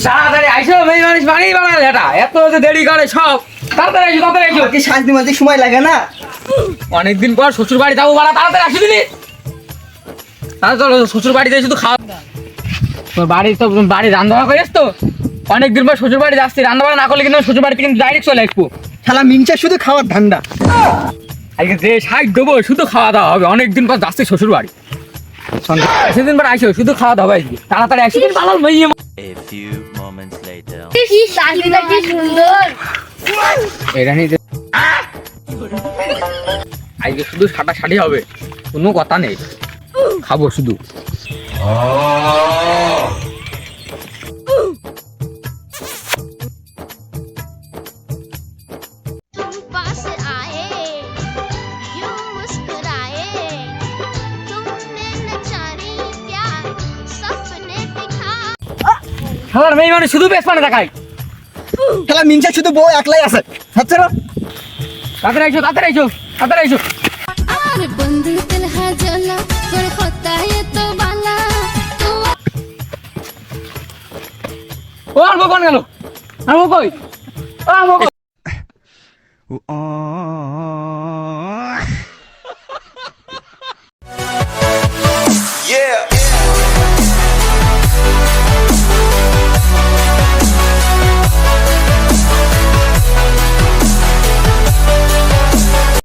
তাড়াতাড়ি আইসো, মেয়ে মানুষ মানেই বানালে এটা, এত যে দেরি করে সব। তাড়াতাড়ি আইসো, তাড়াতাড়ি আইসো। কি শান্তি মাঝে সময় লাগে না? অনেকদিন পর শ্বশুর বাড়ি যাবো বাড়া, তাড়াতাড়ি আসো দিদি। তাহলে চলো শ্বশুর বাড়িতে শুধু খাওয়া। তোর বাড়ি তো বাড়ি রান্না করে তো, অনেকদিন পর শ্বশুর বাড়ি যাচ্ছি, রান্না বান্না না করলে কিন্তু শ্বশুর বাড়িতে কিন্তু ডাইরেক্ট চলে আসবো। শালা মিংচা শুধু খাওয়ার ধান্দা। আজকে যে সাইড দেবো শুধু খাওয়া দাওয়া হবে, অনেকদিন পর যাচ্ছি শ্বশুর বাড়ি। সেদিন পর আইসো, শুধু খাওয়া দাওয়া আজকে, তাড়াতাড়ি আসো। ভালো মেয়ে A few moments later. শাড়িটা কি সুন্দর। এটা নিয়ে আজকে শুধু সাটা শাড়ি হবে, কোনো কথা নেই, খাবো শুধু। तुम पास आए यूं मुस्कुराए तुमने नचारी प्यार सपने दिखा শালার মেয়ে মানে শুধু বেশ মানে দেখায়। শালা মিংচা শুধু বউ একলাই আছে। আচ্ছা না? তাড়াতাড়ি আইসো, তাড়াতাড়ি আইসো, তাড়াতাড়ি আইসো। और बंद दिल है जला पर होता है तो बाला तू ও আর কোন গেল? আর কই? আর কই? Yeah.